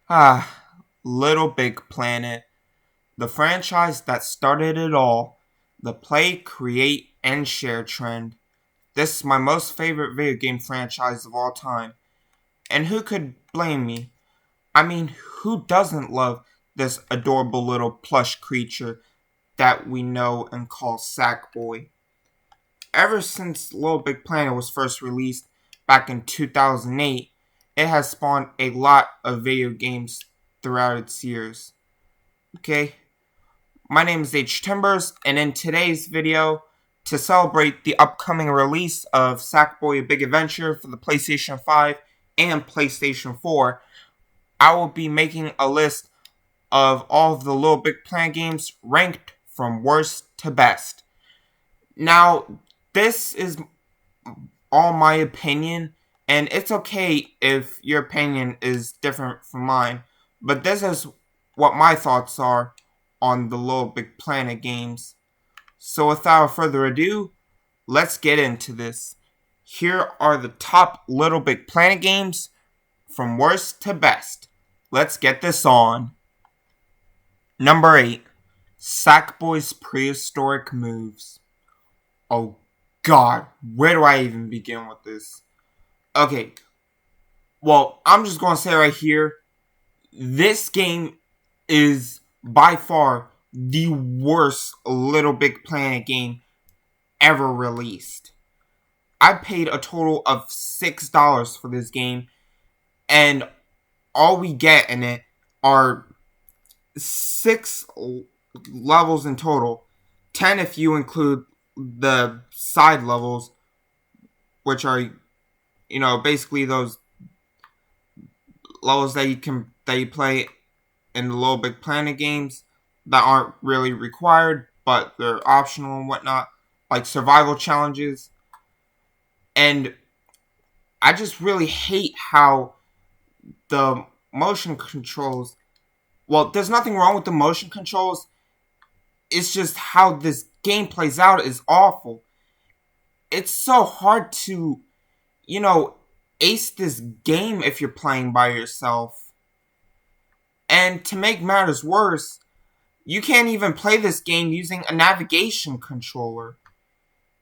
Ah, Little Big Planet, the franchise that started it all, the play, create, and share trend. This is my most favorite video game franchise of all time. And who could blame me? I mean, who doesn't love this adorable little plush creature that we know and call Sackboy? Ever since Little Big Planet was first released back in 2008, it has spawned a lot of video games throughout its years. Okay, my name is H Timbers, and in today's video, to celebrate the upcoming release of Sackboy: A Big Adventure for the PlayStation 5 and PlayStation 4, I will be making a list of all of the Little Big Planet games ranked from worst to best. Now, this is all my opinion, and it's okay if your opinion is different from mine, but this is what my thoughts are on the Little Big Planet games. So without further ado, let's get into this. Here are the top Little Big Planet games from worst to best. Let's get this on. Number 8. Sackboy's Prehistoric Moves. Oh god, where do I even begin with this? Okay, well, I'm just gonna say right here, this game is by far the worst Little Big Planet game ever released. I paid a total of $6 for this game, and all we get in it are 6 levels in total. 10 if you include the side levels, which are, basically those levels that you play in the Little Big Planet games that aren't really required, but they're optional and whatnot, like survival challenges. And I just really hate how the motion controls, well, there's nothing wrong with the motion controls, it's just how this game plays out is awful. It's so hard to, ace this game if you're playing by yourself. And to make matters worse, you can't even play this game using a navigation controller.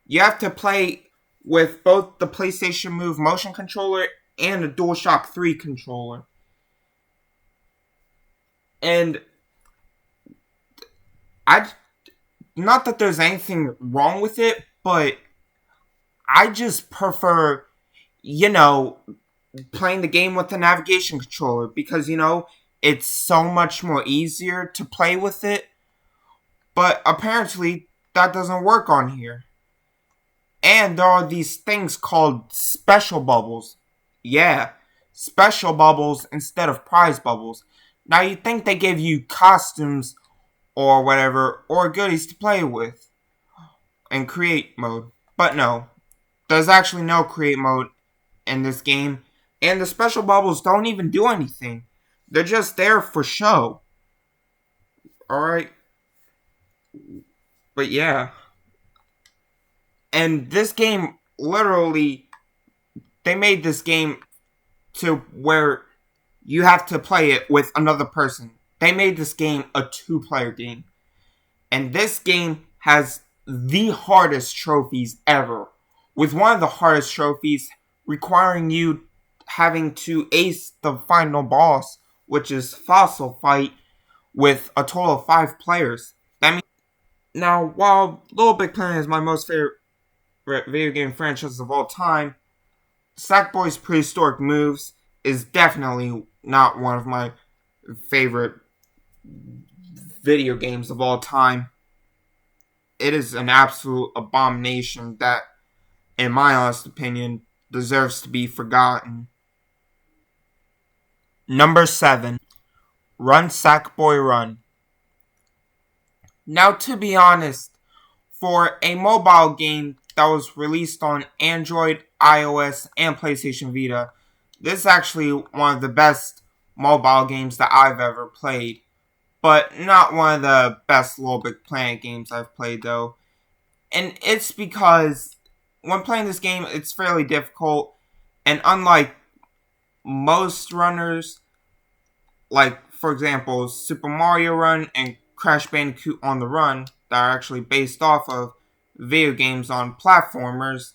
You have to play with both the PlayStation Move motion controller and the DualShock 3 controller. And not that there's anything wrong with it, but I just prefer, playing the game with the navigation controller because, it's so much more easier to play with it. But apparently, that doesn't work on here. And there are these things called special bubbles. Yeah, special bubbles instead of prize bubbles. Now, you'd think they give you costumes or whatever, or goodies to play with in create mode. But no, there's actually no create mode in this game. And the special bubbles don't even do anything. They're just there for show. Alright? But yeah. And this game, literally, they made this game to where you have to play it with another person. They made this game a 2-player game. And this game has the hardest trophies ever. With one of the hardest trophies requiring you having to ace the final boss, which is Fossil Fight, with a total of 5 players. Now, while Little Big Planet is my most favorite video game franchise of all time, Sackboy's Prehistoric Moves is definitely not one of my favorite video games of all time. It is an absolute abomination that, in my honest opinion, deserves to be forgotten. Number 7. Run Sackboy Run. Now, to be honest, for a mobile game that was released on Android, iOS, and PlayStation Vita, this is actually one of the best mobile games that I've ever played. But not one of the best Little Big Planet games I've played, though. And it's because when playing this game, it's fairly difficult. And unlike most runners, like, for example, Super Mario Run and Crash Bandicoot on the Run, that are actually based off of video games on platformers.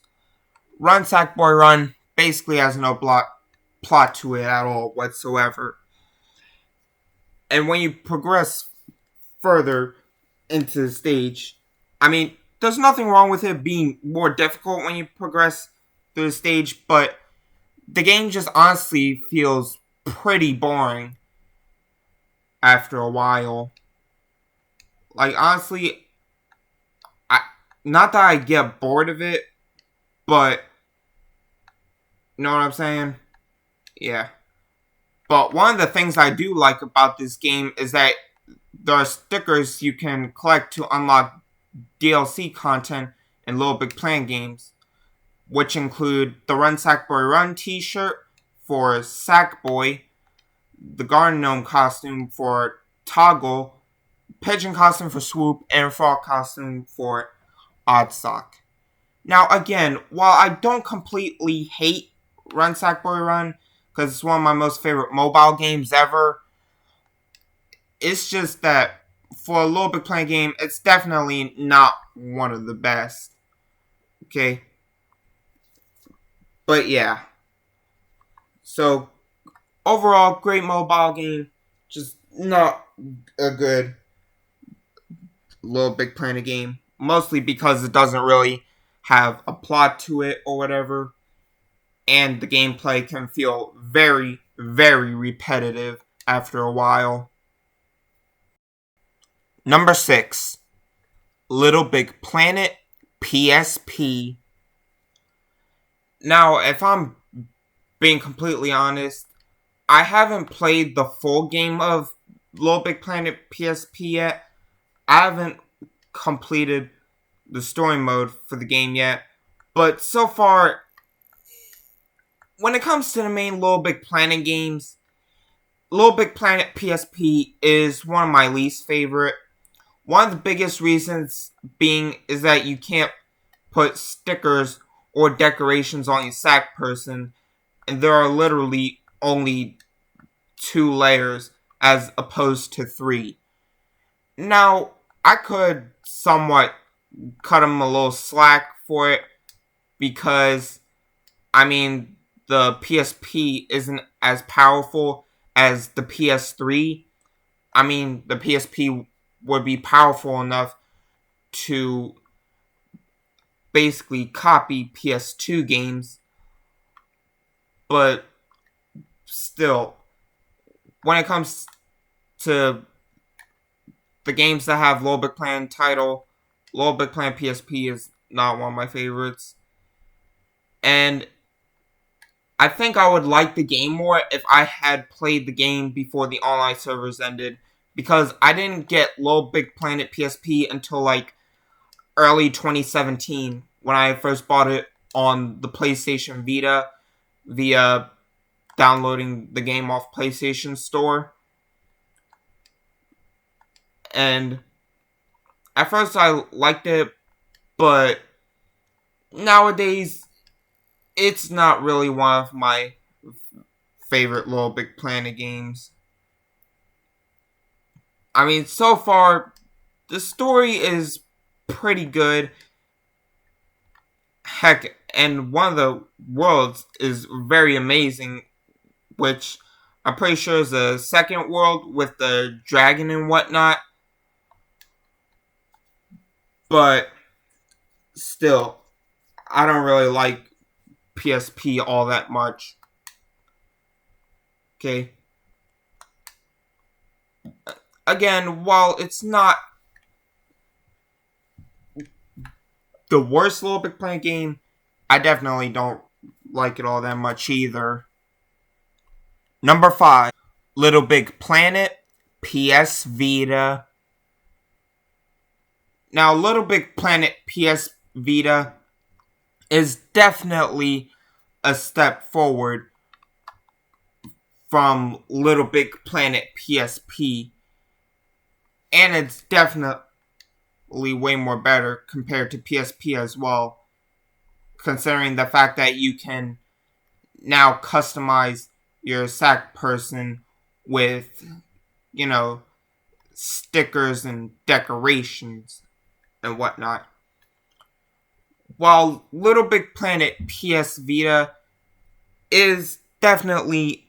Run Sackboy Run basically has no plot to it at all whatsoever. And when you progress further into the stage, I mean, there's nothing wrong with it being more difficult when you progress through the stage, but the game just honestly feels pretty boring after a while. Like, honestly, not that I get bored of it, but you know what I'm saying? Yeah. But one of the things I do like about this game is that there are stickers you can collect to unlock DLC content in LittleBigPlanet games, which include the Run Sackboy Run t-shirt for Sackboy, the Garden Gnome costume for Toggle, Pigeon costume for Swoop, and Frog costume for Oddsock. Now again, while I don't completely hate Run Sackboy Run, because it's one of my most favorite mobile games ever, it's just that for a LittleBigPlanet game, it's definitely not one of the best. Okay? But yeah. So, overall, great mobile game. Just not a good LittleBigPlanet game. Mostly because it doesn't really have a plot to it or whatever. And the gameplay can feel very, very repetitive after a while. Number 6. LittleBigPlanet PSP. Now, if I'm being completely honest, I haven't played the full game of LittleBigPlanet PSP yet. I haven't completed the story mode for the game yet. But so far, when it comes to the main LittleBigPlanet games, LittleBigPlanet PSP is one of my least favorite. One of the biggest reasons being is that you can't put stickers or decorations on your sack person, and there are literally only 2 layers as opposed to 3. Now, I could somewhat cut them a little slack for it because, I mean, the PSP isn't as powerful as the PS3. I mean, the PSP would be powerful enough to basically copy PS2 games, but still, when it comes to the games that have LittleBigPlanet title, LittleBigPlanet PSP is not one of my favorites. And I think I would like the game more if I had played the game before the online servers ended, because I didn't get LittleBigPlanet PSP until like early 2017 when I first bought it on the PlayStation Vita via downloading the game off PlayStation Store. And at first I liked it, but nowadays it's not really one of my favorite LittleBigPlanet games. I mean, so far the story is pretty good. Heck, and one of the worlds is very amazing, which I'm pretty sure is the second world with the dragon and whatnot. But still, I don't really like PSP all that much. Okay. Again, while it's not the worst LittleBigPlanet game, I definitely don't like it all that much either. Number 5. LittleBigPlanet PS Vita. Now, LittleBigPlanet PS Vita is definitely a step forward from LittleBigPlanet PSP. And it's definitely way more better compared to PSP as well, considering the fact that you can now customize your sack person with, you know, stickers and decorations and whatnot. While Little Big Planet PS Vita is definitely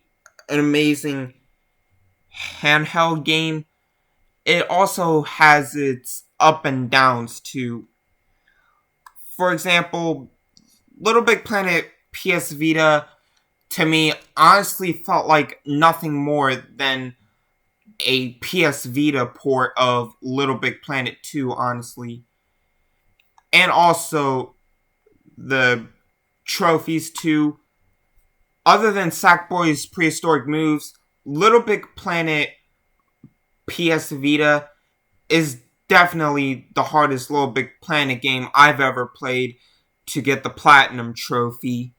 an amazing handheld game, it also has its up and downs too. For example, Little Big Planet PS Vita to me honestly felt like nothing more than a PS Vita port of Little Big Planet 2, honestly. And also the trophies too. Other than Sackboy's prehistoric moves, Little Big Planet PS Vita is definitely the hardest Little Big Planet game I've ever played to get the Platinum Trophy.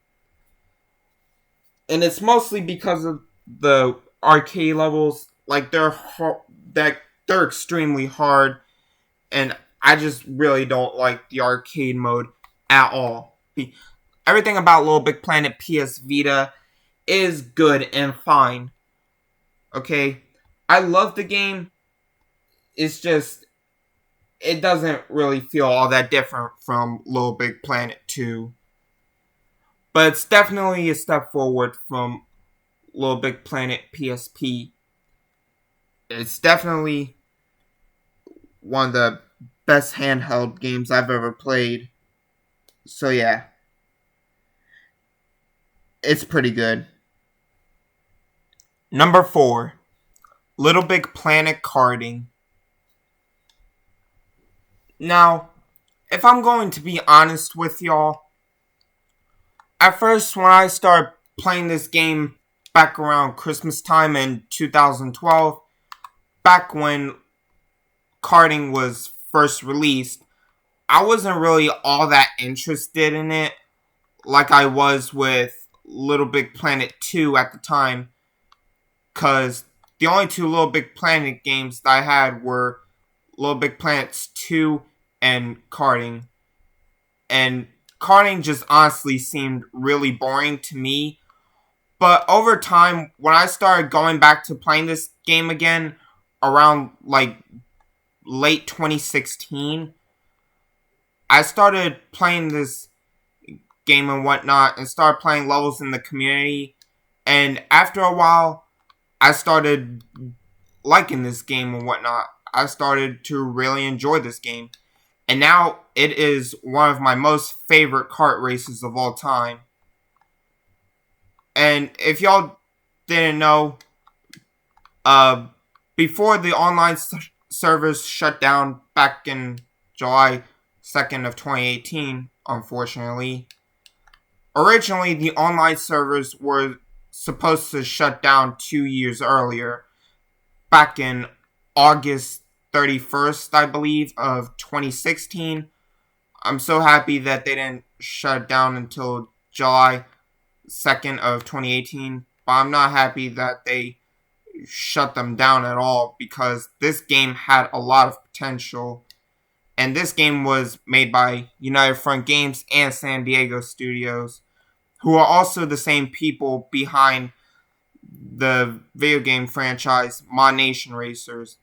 And it's mostly because of the arcade levels. Like, they're extremely hard, and I just really don't like the arcade mode at all. Everything about Little Big Planet PS Vita is good and fine. Okay? I love the game. It's just, it doesn't really feel all that different from Little Big Planet 2. But it's definitely a step forward from Little Big Planet PSP. It's definitely one of the best handheld games I've ever played. So yeah, it's pretty good. Number 4, Little Big Planet Karting. Now, if I'm going to be honest with y'all, at first when I started playing this game back around Christmas time in 2012, back when karting was first released, I wasn't really all that interested in it like I was with Little Big Planet 2 at the time, because the only two Little Big Planet games that I had were Little Big Planets 2 and karting. And karting just honestly seemed really boring to me. But over time, when I started going back to playing this game again around like late 2016, I started playing this game and whatnot and started playing levels in the community. And after a while, I started liking this game and whatnot. I started to really enjoy this game. And now it is one of my most favorite kart races of all time. And if y'all didn't know, before the online servers shut down back in July 2nd of 2018, unfortunately, originally the online servers were supposed to shut down 2 years earlier, back in August 31st, I believe, of 2016. I'm so happy that they didn't shut it down until July 2nd of 2018, but I'm not happy that they shut them down at all, because this game had a lot of potential. And this game was made by United Front Games and San Diego Studios, who are also the same people behind the video game franchise Mod Nation Racers.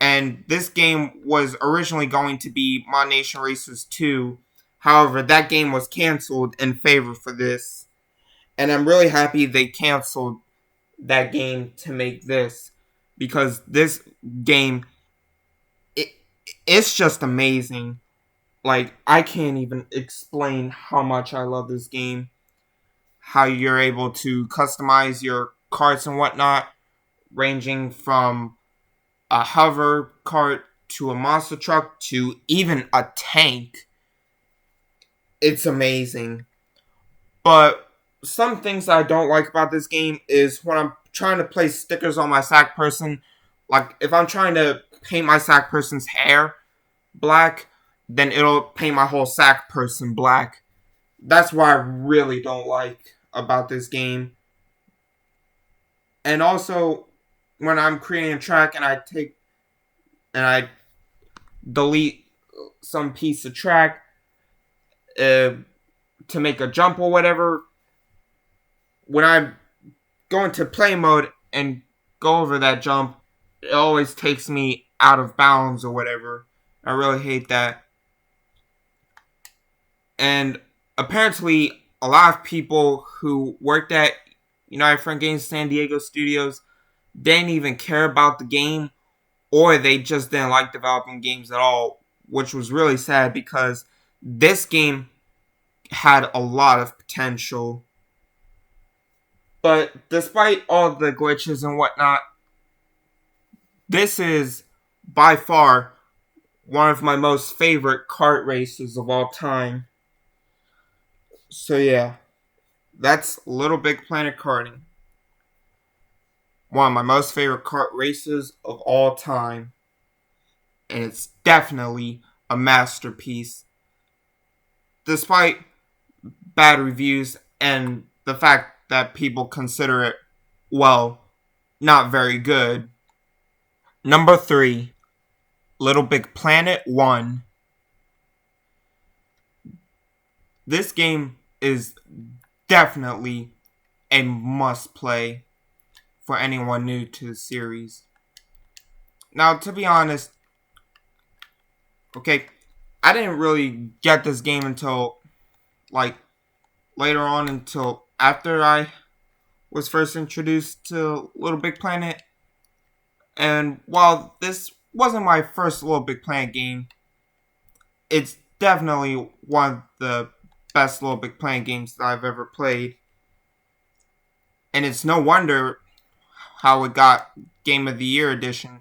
And this game was originally going to be Mod Nation Racers 2. However, that game was canceled in favor for this. And I'm really happy they canceled that game to make this, because this game, it's just amazing. Like, I can't even explain how much I love this game. How you're able to customize your carts and whatnot, ranging from a hover cart to a monster truck to even a tank. It's amazing. But some things I don't like about this game is when I'm trying to place stickers on my sack person. Like, if I'm trying to paint my sack person's hair black, then it'll paint my whole sack person black. That's what I really don't like about this game. And also, when I'm creating a track and I delete some piece of track to make a jump or whatever, when I go into play mode and go over that jump, it always takes me out of bounds or whatever. I really hate that. And apparently, a lot of people who worked at United Front Games San Diego Studios didn't even care about the game, or they just didn't like developing games at all, which was really sad because this game had a lot of potential. But despite all the glitches and whatnot, this is by far one of my most favorite kart races of all time. So yeah, that's Little Big Planet Karting. One of my most favorite kart races of all time. And it's definitely a masterpiece. Despite bad reviews and the fact that people consider it, well, not very good. Number 3, Little Big Planet 1. This game is definitely a must-play for anyone new to the series. Now, to be honest, okay, I didn't really get this game until, later on, until after I was first introduced to Little Big Planet. And while this wasn't my first Little Big Planet game, it's definitely one of the best Little Big Planet games that I've ever played. And it's no wonder how it got Game of the Year edition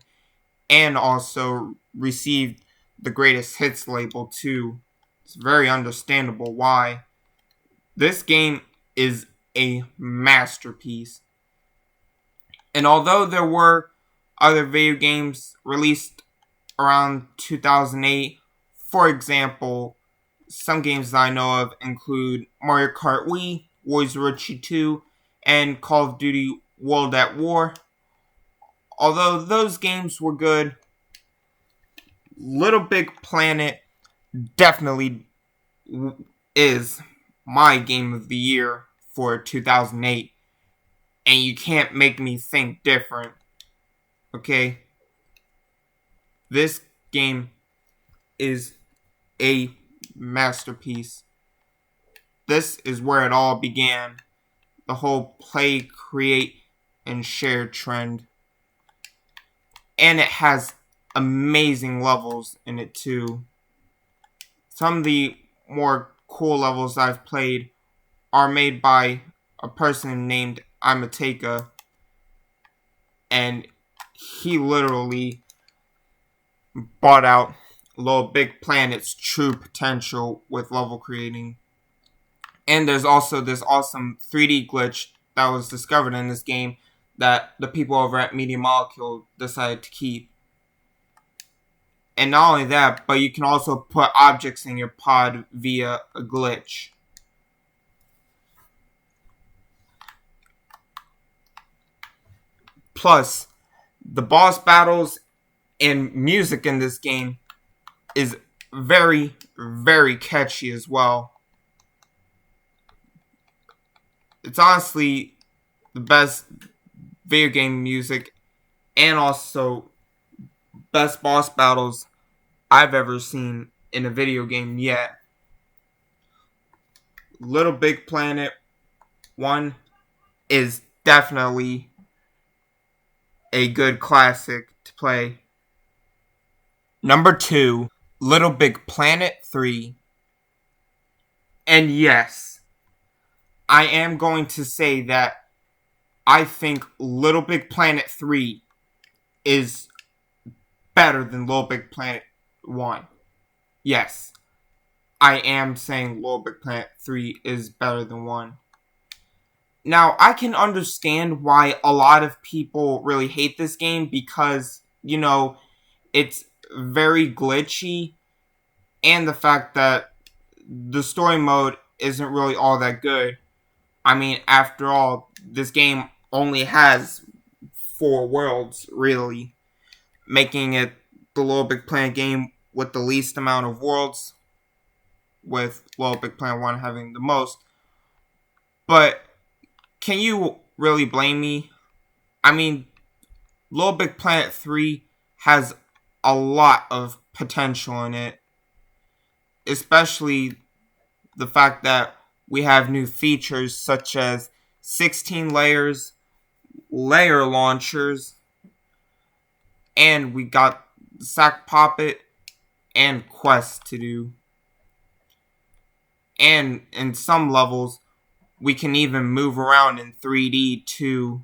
and also received the Greatest Hits label too. It's very understandable why. This game is a masterpiece. And although there were other video games released around 2008, for example, some games that I know of include Mario Kart Wii, Warriors Orochi 2, and Call of Duty World at War. Although those games were good, Little Big Planet definitely is my game of the year for 2008. And you can't make me think different. Okay? This game is a masterpiece. This is where it all began. The whole play, create, and share trend. And it has amazing levels in it too. Some of the more cool levels I've played are made by a person named Imateka, and he literally brought out Little Big Planet's true potential with level creating. And there's also this awesome 3D glitch that was discovered in this game that the people over at Media Molecule decided to keep. And not only that, but you can also put objects in your pod via a glitch. Plus, the boss battles and music in this game is very, very catchy as well. It's honestly the best video game music and also best boss battles I've ever seen in a video game yet. Little Big Planet 1 is definitely a good classic to play. Number 2, Little Big Planet 3. And yes, I am going to say that I think Little Big Planet 3 is better than Little Big Planet 1. Yes, I am saying Little Big Planet 3 is better than 1. Now, I can understand why a lot of people really hate this game because, it's very glitchy, and the fact that the story mode isn't really all that good. I mean, after all, this game only has 4 worlds, really, making it the Little Big Planet game with the least amount of worlds, with Little Big Planet 1 having the most. But can you really blame me? I mean, LittleBigPlanet 3 has a lot of potential in it, especially the fact that we have new features such as 16 layers, layer launchers, and we got Sack Poppet and quests to do. And in some levels, we can even move around in 3D too.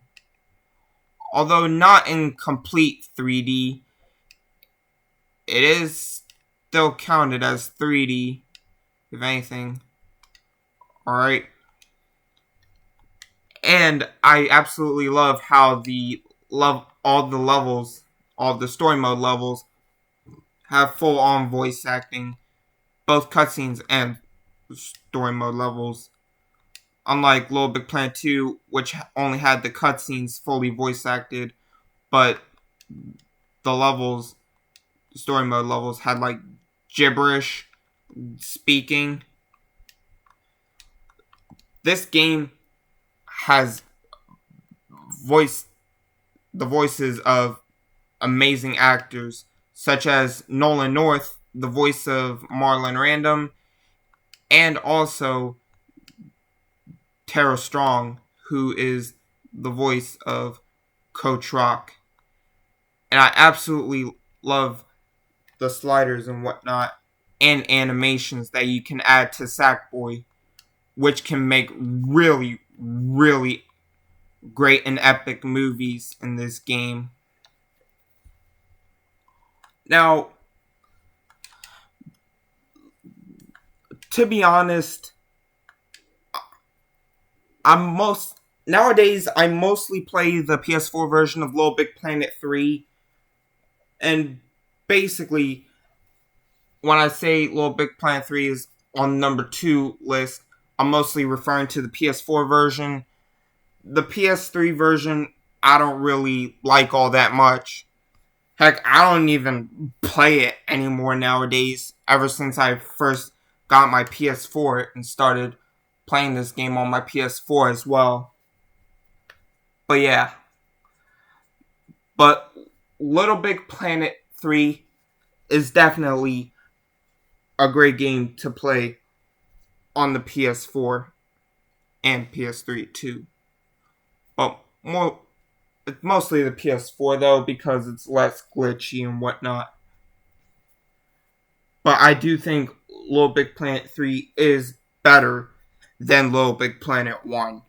Although not in complete 3D, it is still counted as 3D, if anything. Alright. And I absolutely love how all the story mode levels have full-on voice acting, both cutscenes and story mode levels. Unlike LittleBigPlanet 2, which only had the cutscenes fully voice acted, but the story mode levels had like gibberish speaking. This game has the voices of amazing actors, such as Nolan North, the voice of Marlon Random, and also Tara Strong, who is the voice of Coach Rock. And I absolutely love the sliders and whatnot, and animations that you can add to Sackboy, which can make really, really great and epic movies in this game. Now, to be honest, nowadays I mostly play the PS4 version of LittleBigPlanet 3, and basically, when I say LittleBigPlanet 3 is on the number 2 list, I'm mostly referring to the PS4 version. The PS3 version, I don't really like all that much. Heck, I don't even play it anymore nowadays, ever since I first got my PS4 and started playing this game on my PS4 as well. But yeah. But LittleBigPlanet 3 is definitely a great game to play on the PS4 and PS3 too. But it's mostly the PS4 though, because it's less glitchy and whatnot. But I do think LittleBigPlanet 3 is better than LittleBigPlanet 1.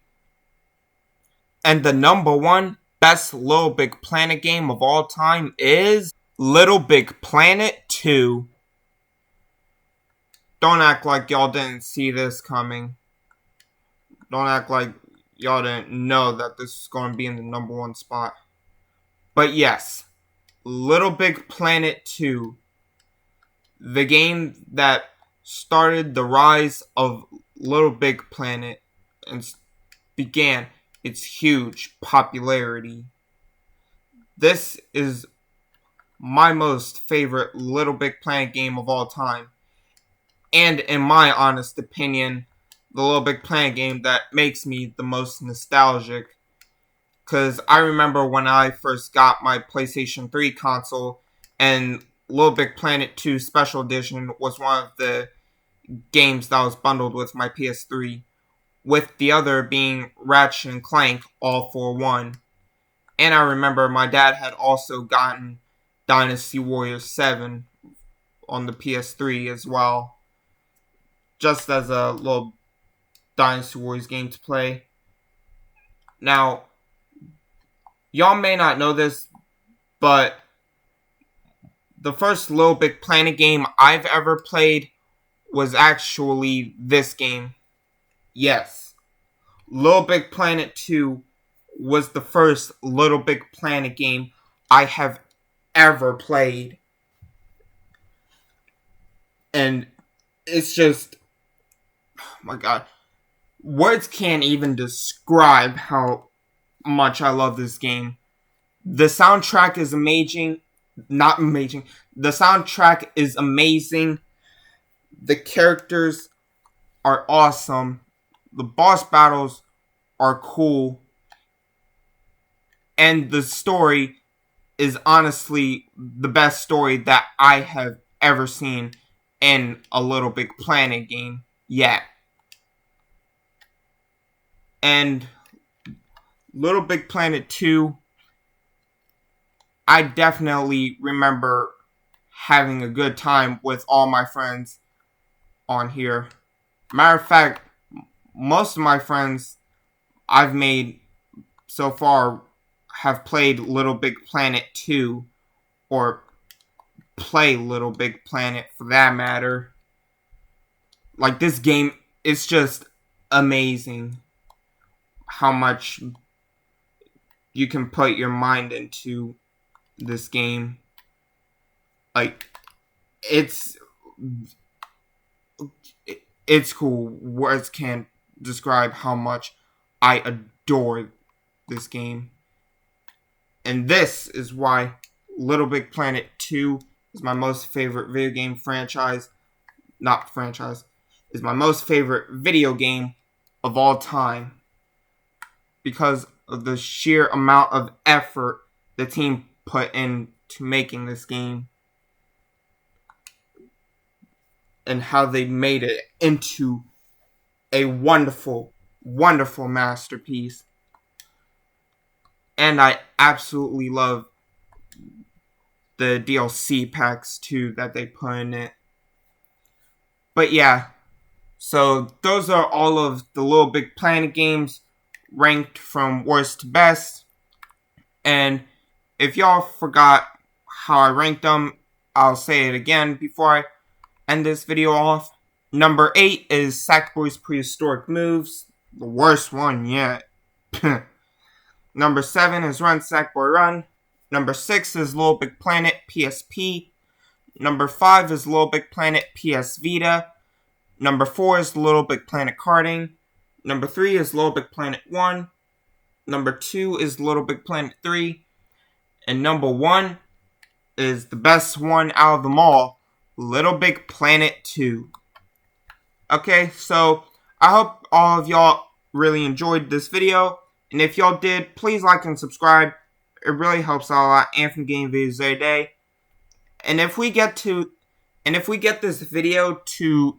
And the number one best LittleBigPlanet game of all time is LittleBigPlanet 2. Don't act like y'all didn't see this coming. Don't act like y'all didn't know that this is going to be in the number one spot. But yes, LittleBigPlanet 2. The game that started the rise of LittleBigPlanet and began its huge popularity. This is my most favorite LittleBigPlanet game of all time. And in my honest opinion, the LittleBigPlanet game that makes me the most nostalgic. Because I remember when I first got my PlayStation 3 console, and LittleBigPlanet 2 Special Edition was one of the games that was bundled with my PS3, with the other being Ratchet and Clank All for One. And I remember my dad had also gotten Dynasty Warriors 7 on the PS3 as well, just as a little Dynasty Warriors game to play. Now, y'all may not know this, but the first LittleBigPlanet game I've ever played was actually this game. Yes, LittleBigPlanet 2 was the first LittleBigPlanet game I have ever played. And it's just, oh my god, words can't even describe how much I love this game. The soundtrack is amazing. Not amazing. The soundtrack is amazing. The characters are awesome. The boss battles are cool. And the story is honestly the best story that I have ever seen in a LittleBigPlanet game yet. And LittleBigPlanet 2, I definitely remember having a good time with all my friends on here. Matter of fact, most of my friends I've made so far have played LittleBigPlanet 2, or play LittleBigPlanet for that matter. Like, this game is just amazing how much you can put your mind into this game. Like, it's cool. Words can't describe how much I adore this game. And this is why LittleBigPlanet 2 is my most favorite video game franchise. Not franchise. Is my most favorite video game of all time. Because of the sheer amount of effort the team put into making this game. And how they made it into a wonderful, wonderful masterpiece. And I absolutely love the DLC packs too that they put in it. But yeah, so those are all of the LittleBigPlanet games ranked from worst to best. And if y'all forgot how I ranked them, I'll say it again before I end this video off. Number 8 is Sackboy's Prehistoric Moves, the worst one yet. Number 7 is Run Sackboy Run. Number 6 is LittleBigPlanet PSP. Number 5 is LittleBigPlanet PS Vita. Number 4 is LittleBigPlanet Karting. Number 3 is LittleBigPlanet 1. Number 2 is LittleBigPlanet 3. And number 1 is the best one out of them all, LittleBigPlanet 2. Okay, so I hope all of y'all really enjoyed this video. And if y'all did, please like and subscribe. It really helps out a lot. And from game videos every day. And if we get this video to,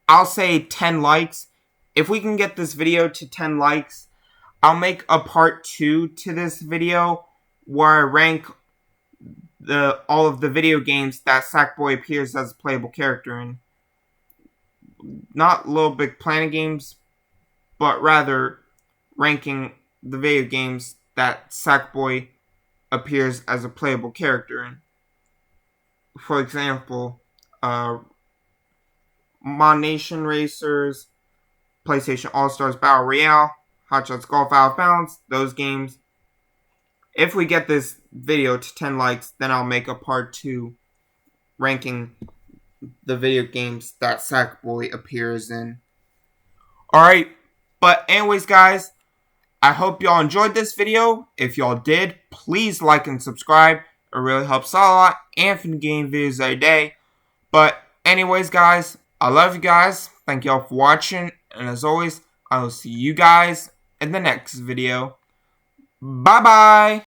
I'll say 10 likes. If we can get this video to 10 likes, I'll make a part 2 to this video where I rank all of the video games that Sackboy appears as a playable character in. Not LittleBigPlanet games, but rather ranking the video games that Sackboy appears as a playable character in. For example, Mod Nation Racers, PlayStation All-Stars Battle Royale, Hot Shots Golf Out of Bounds, those games. If we get this video to 10 likes, then I'll make a part 2 ranking the video games that Sackboy appears in. Alright, but anyways guys, I hope y'all enjoyed this video. If y'all did, please like and subscribe. It really helps out a lot. And from game videos every day. But anyways guys, I love you guys. Thank y'all for watching. And as always, I will see you guys in the next video. Bye bye.